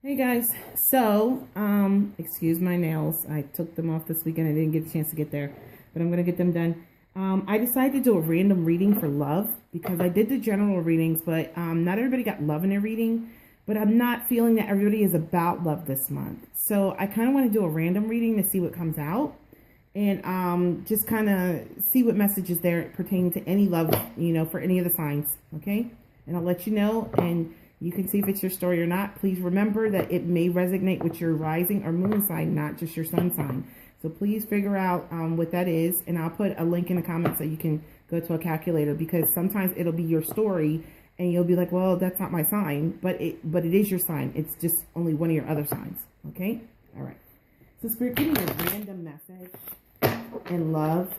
Hey guys, so excuse my nails. I took them off this weekend. I didn't get a chance to get there, but I'm gonna get them done. I decided to do a random reading for love because I did the general readings, but not everybody got love in their reading. But I'm not feeling that everybody is about love this month, so I kind of want to do a random reading to see what comes out, and just kind of see what message is there pertaining to any love, for any of the signs. Okay, and I'll let you know and. You can see if it's your story or not. Please remember that it may resonate with your rising or moon sign, not just your sun sign. So please figure out what that is. And I'll put a link in the comments so you can go to a calculator, because sometimes it'll be your story and you'll be like, well, that's not my sign, but it is your sign. It's just only one of your other signs. Okay? All right. So Spirit, give me a random message in love.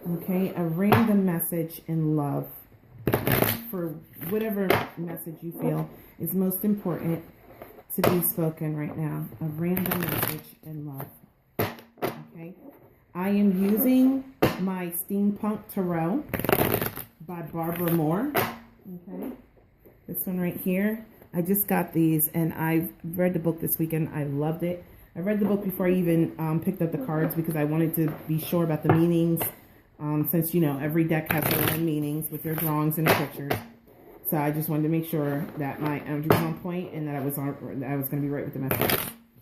Okay? A random message in love. For whatever message you feel is most important to be spoken right now. A random message in love. Okay. I am using my Steampunk Tarot by Barbara Moore. Okay. This one right here. I just got these and I've read the book this weekend. I loved it. I read the book before I even picked up the cards because I wanted to be sure about the meanings. Since, every deck has their own meanings with their drawings and the pictures. So I just wanted to make sure that my energy was on point and that I was going to be right with the message.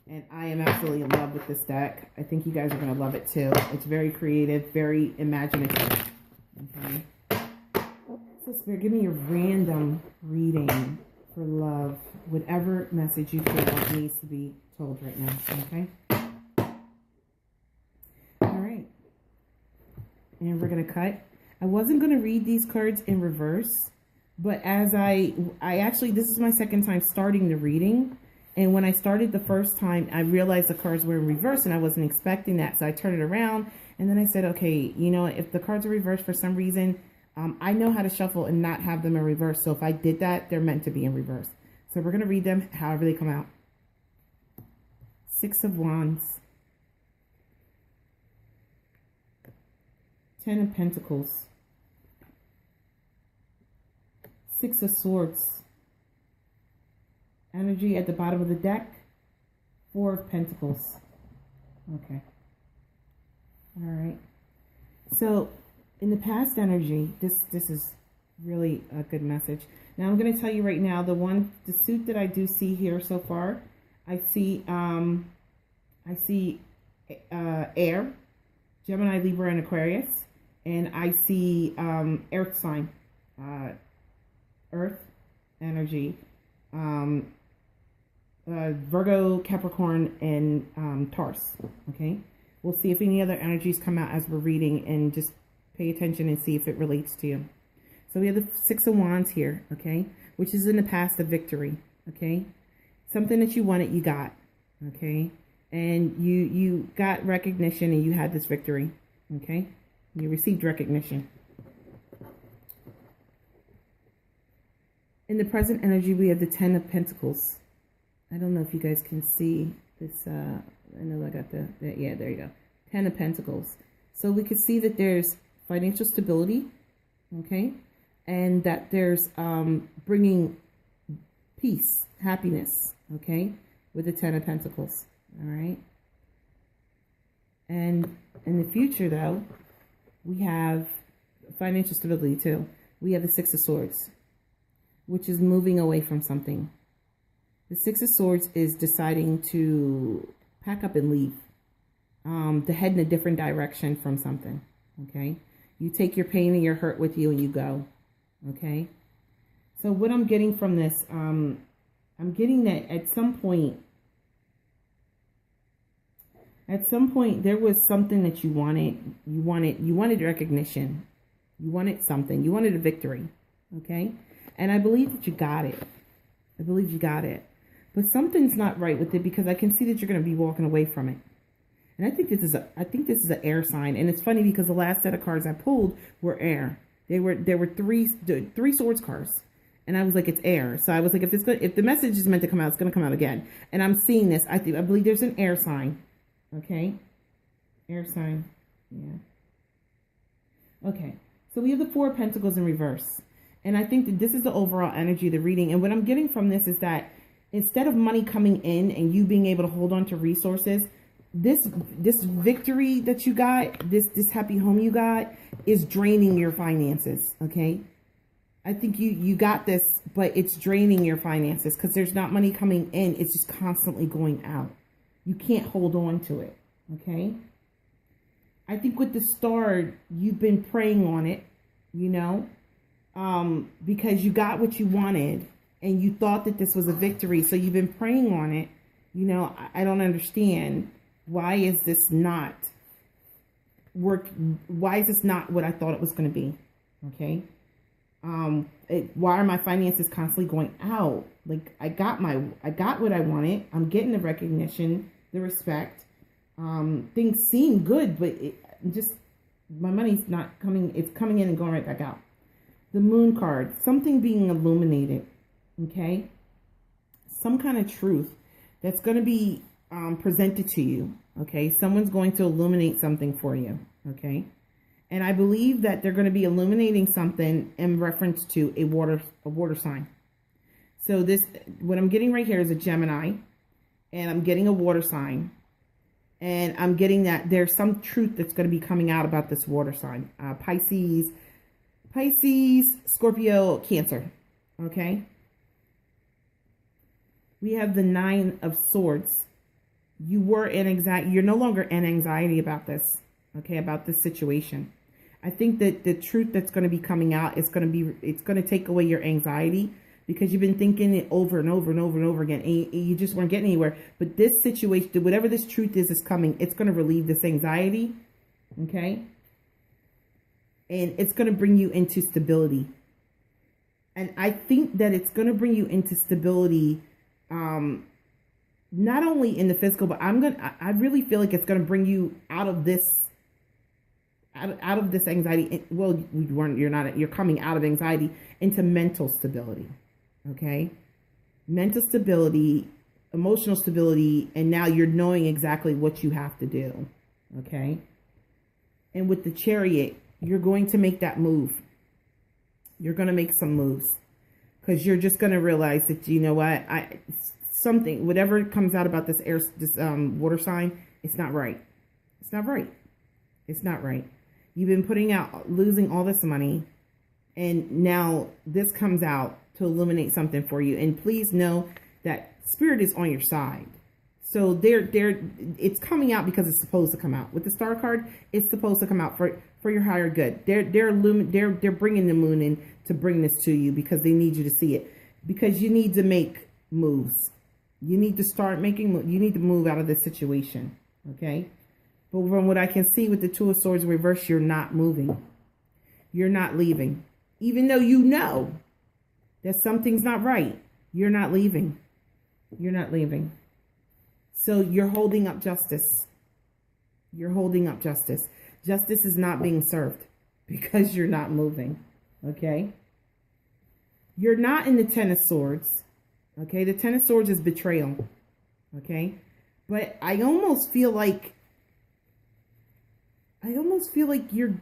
And I am absolutely in love with this deck. I think you guys are going to love it too. It's very creative, very imaginative. Okay. So Spirit, give me a random reading for love. Whatever message you feel needs to be told right now. Okay. And we're going to cut. I wasn't going to read these cards in reverse, but as I actually, this is my second time starting the reading. And when I started the first time, I realized the cards were in reverse and I wasn't expecting that. So I turned it around and then I said, okay, if the cards are reversed for some reason, I know how to shuffle and not have them in reverse. So if I did that, they're meant to be in reverse. So we're going to read them however they come out. Six of Wands. Ten of Pentacles, Six of Swords, energy at the bottom of the deck, Four of Pentacles. Okay. All right. So in the past energy, this is really a good message. Now I'm going to tell you right now, the suit that I do see here so far, I see air, Gemini, Libra, and Aquarius. And I see earth sign, earth energy, Virgo, Capricorn, and Taurus. Okay, we'll see if any other energies come out as we're reading, and just pay attention and see if it relates to you. So we have the Six of Wands here, okay, which is in the past of victory. Okay, something that you wanted, you got. Okay, and you got recognition and you had this victory. Okay. You received recognition. In the present energy, we have the Ten of Pentacles. I don't know if you guys can see this. I know I got yeah, there you go. Ten of Pentacles. So we can see that there's financial stability, okay? And that there's bringing peace, happiness, okay? With the Ten of Pentacles, all right? And in the future, though, we have financial stability too. We have the Six of Swords, which is moving away from something. The Six of Swords is deciding to pack up and leave, to head in a different direction from something, okay? You take your pain and your hurt with you and you go, okay? So what I'm getting from this, I'm getting that at some point there was something that you wanted. You wanted recognition. You wanted something. You wanted a victory. Okay? And I believe that you got it. I believe you got it. But something's not right with it, because I can see that you're going to be walking away from it. And I think this is an air sign. And it's funny because the last set of cards I pulled were air. There were three swords cards. And I was like, it's air. So I was like, if the message is meant to come out, it's going to come out again. And I'm seeing this. I believe there's an air sign. Okay, air sign, yeah. Okay, so we have the Four of Pentacles in reverse. And I think that this is the overall energy of the reading. And what I'm getting from this is that instead of money coming in and you being able to hold on to resources, this victory that you got, this happy home you got, is draining your finances. Okay, I think you got this, but it's draining your finances because there's not money coming in. It's just constantly going out. You can't hold on to it. Okay, I think with the star, you've been praying on it, you know, because you got what you wanted and you thought that this was a victory. So you've been praying on it. You know, I don't understand. Why is this not work? Why is this not what I thought it was going to be? Okay. Why are my finances constantly going out? Like I got what I wanted. I'm getting the recognition, the respect. Things seem good, but my money's not coming. It's coming in and going right back out. The moon card, something being illuminated. Okay. Some kind of truth that's going to be presented to you. Okay. Someone's going to illuminate something for you. Okay. And I believe that they're going to be illuminating something in reference to a water sign. So what I'm getting right here is a Gemini, and I'm getting a water sign, and I'm getting that there's some truth that's going to be coming out about this water sign. Pisces, Scorpio, Cancer. Okay. We have the 9 of Swords. You were in anxiety. You're no longer in anxiety about this. Okay, about this situation. I think that the truth that's going to be coming out is going to take away your anxiety, because you've been thinking it over and over and over and over again, and you just weren't getting anywhere. But this situation, whatever this truth is coming, it's going to relieve this anxiety. Okay. And it's going to bring you into stability. And I think that it's going to bring you into stability, not only in the physical, but I really feel like it's going to bring you out of this anxiety. Well, you're coming out of anxiety into mental stability. Okay. Mental stability, emotional stability. And now you're knowing exactly what you have to do. Okay. And with the Chariot, you're going to make that move. You're going to make some moves, because you're just going to realize that, you know what, whatever comes out about this water sign, it's not right. It's not right. It's not right. You've been losing all this money, and now this comes out to illuminate something for you. And please know that Spirit is on your side. So it's coming out because it's supposed to come out. With the Star card, it's supposed to come out for your higher good. They're bringing the moon in to bring this to you, because they need you to see it, because you need to make moves. You need to start making moves. You need to move out of this situation. Okay. But from what I can see with the Two of Swords reverse, you're not moving. You're not leaving. Even though you know that something's not right, you're not leaving. You're not leaving. So you're holding up justice. You're holding up justice. Justice is not being served because you're not moving. Okay. You're not in the Ten of Swords. Okay. The Ten of Swords is betrayal. Okay. But I almost feel like you're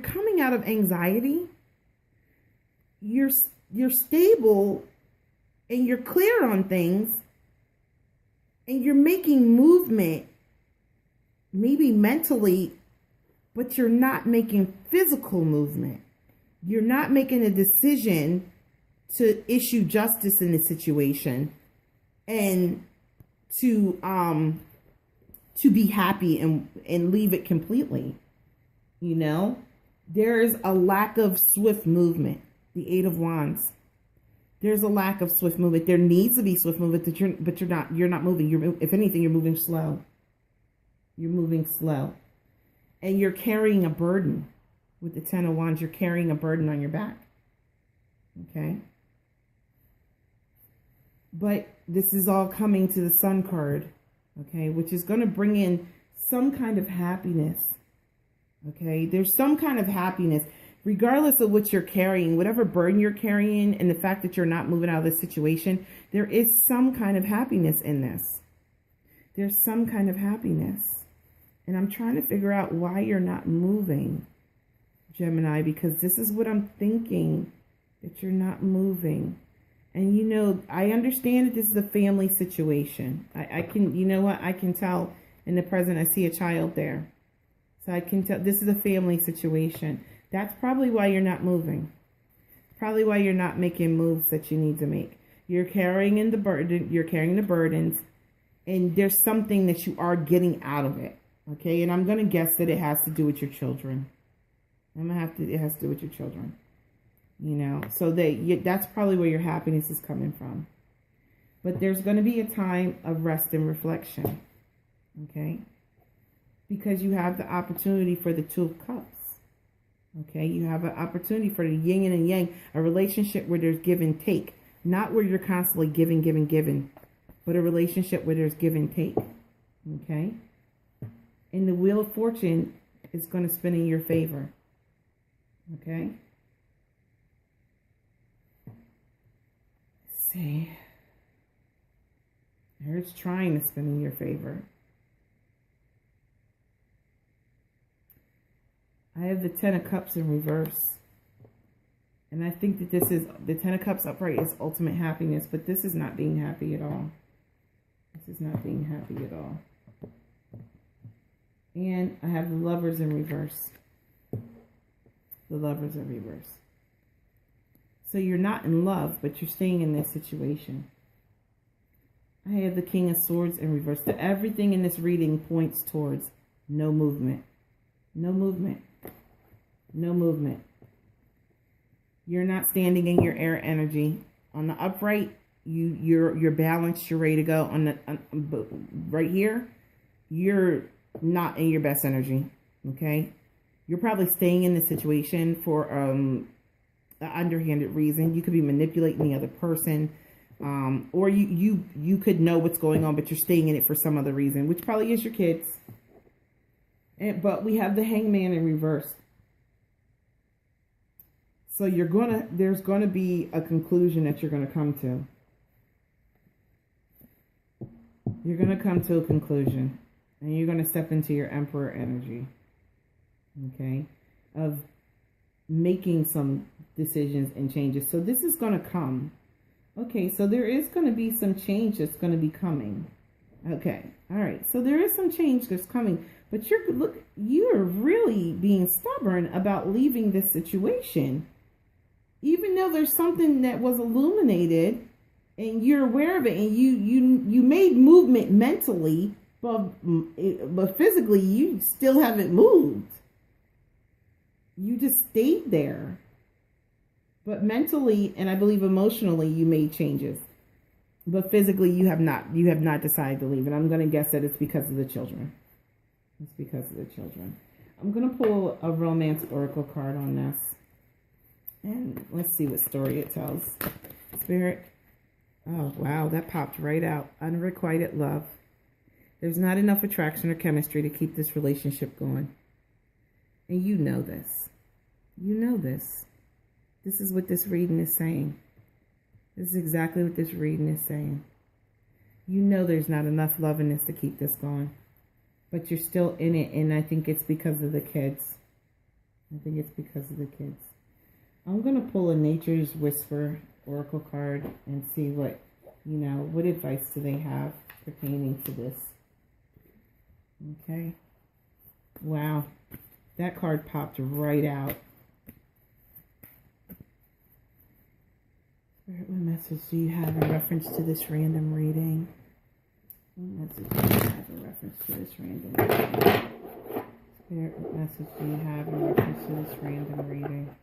coming out of anxiety. You're stable, and you're clear on things, and you're making movement, maybe mentally, but you're not making physical movement. You're not making a decision to issue justice in the situation and to be happy and leave it completely. You know, there is a lack of swift movement. The Eight of Wands. There's a lack of swift movement. There needs to be swift movement, but you're not moving. If anything, you're moving slow. You're moving slow. And you're carrying a burden. With the Ten of Wands, you're carrying a burden on your back. Okay? But this is all coming to the Sun card, okay, which is going to bring in some kind of happiness. Okay? There's some kind of happiness. Regardless of what you're carrying, whatever burden you're carrying, and the fact that you're not moving out of this situation, there is some kind of happiness in this. There's some kind of happiness. And I'm trying to figure out why you're not moving, Gemini, because this is what I'm thinking that you're not moving. And you know, I understand that this is a family situation. I can, you know what, I can tell in the present, I see a child there. So I can tell this is a family situation. That's probably why you're not moving. Probably why you're not making moves that you need to make. You're carrying in the burden, you're carrying the burdens, and there's something that you are getting out of it. Okay, and I'm going to guess that it has to do with your children. It has to do with your children. You know, so that's probably where your happiness is coming from. But there's going to be a time of rest and reflection. Okay, because you have the opportunity for the Two of Cups. Okay, you have an opportunity for the yin and yang, a relationship where there's give and take. Not where you're constantly giving, but a relationship where there's give and take. Okay, and the Wheel of Fortune is going to spin in your favor. Okay. Let's see. It's trying to spin in your favor. I have the Ten of Cups in reverse. And I think that this is, the Ten of Cups upright is ultimate happiness, but this is not being happy at all. This is not being happy at all. And I have the Lovers in reverse. The Lovers in reverse. So you're not in love, but you're staying in this situation. I have the King of Swords in reverse. So everything in this reading points towards no movement. No movement. No movement. You're not standing in your air energy. On the upright, you're balanced, you're ready to go. But right here, you're not in your best energy. Okay? You're probably staying in the situation for an underhanded reason. You could be manipulating the other person. Or you could know what's going on, but you're staying in it for some other reason, which probably is your kids. But we have the Hangman in reverse. So there's gonna be a conclusion that you're gonna come to. You're gonna come to a conclusion, and you're gonna step into your Emperor energy. Okay, of making some decisions and changes. So this is gonna come. Okay, so there is going to be some change that's going to be coming. Okay, all right. So there is some change that's coming, but you're really being stubborn about leaving this situation, even though there's something that was illuminated, and you're aware of it, and you made movement mentally, but physically you still haven't moved. You just stayed there. But mentally, and I believe emotionally, you made changes. But physically, you have not decided to leave. And I'm going to guess that it's because of the children. It's because of the children. I'm going to pull a romance oracle card on this. And let's see what story it tells. Spirit. Oh, wow. That popped right out. Unrequited love. There's not enough attraction or chemistry to keep this relationship going. And you know this. You know this. This is what this reading is saying. This is exactly what this reading is saying. You know there's not enough love in this to keep this going. But you're still in it, and I think it's because of the kids. I think it's because of the kids. I'm going to pull a Nature's Whisper oracle card and see what advice do they have pertaining to this. Okay. Wow. That card popped right out. What message do you have in reference to this random reading? What message do you have in reference to this random reading? Spirit, what message do you have in reference to this random reading?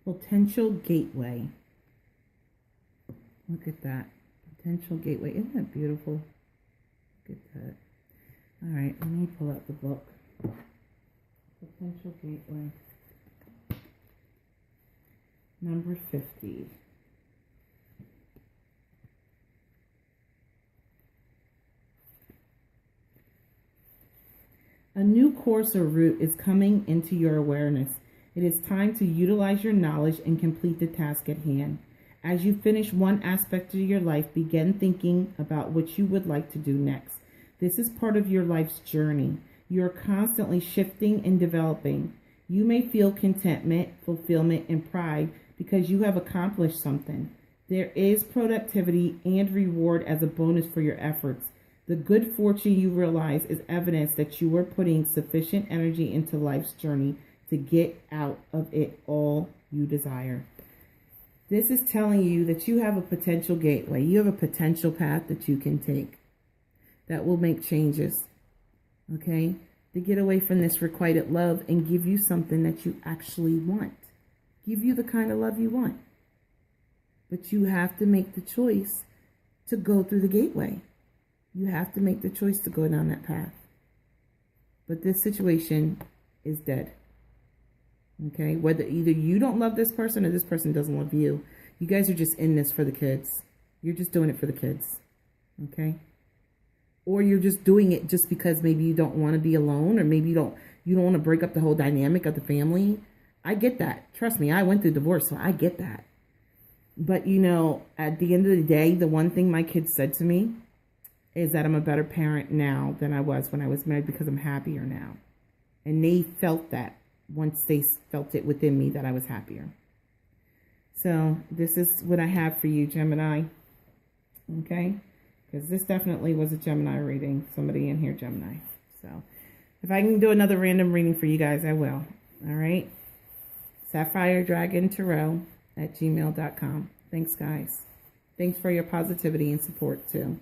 Potential gateway. Look at that. Potential gateway. Isn't that beautiful? Look at that. All right, let me pull out the book. Potential gateway. Number 50. A new course or route is coming into your awareness. It is time to utilize your knowledge and complete the task at hand. As you finish one aspect of your life, begin thinking about what you would like to do next. This is part of your life's journey. You are constantly shifting and developing. You may feel contentment, fulfillment, and pride because you have accomplished something. There is productivity and reward as a bonus for your efforts. The good fortune you realize is evidence that you are putting sufficient energy into life's journey to get out of it all you desire. This is telling you that you have a potential gateway. You have a potential path that you can take that will make changes, okay? To get away from this requited love and give you something that you actually want. Give you the kind of love you want. But you have to make the choice to go through the gateway. You have to make the choice to go down that path. But this situation is dead. Okay? Whether either you don't love this person or this person doesn't love you. You guys are just in this for the kids. You're just doing it for the kids. Okay? Or you're just doing it just because maybe you don't want to be alone, or maybe you don't want to break up the whole dynamic of the family. I get that. Trust me, I went through divorce, so I get that. But, you know, at the end of the day, the one thing my kids said to me is that I'm a better parent now than I was when I was married because I'm happier now. And they felt that once they felt it within me that I was happier. So this is what I have for you, Gemini. Okay? Because this definitely was a Gemini reading. Somebody in here, Gemini. So if I can do another random reading for you guys, I will. All right? SapphireDragonTarot@gmail.com. Thanks, guys. Thanks for your positivity and support, too.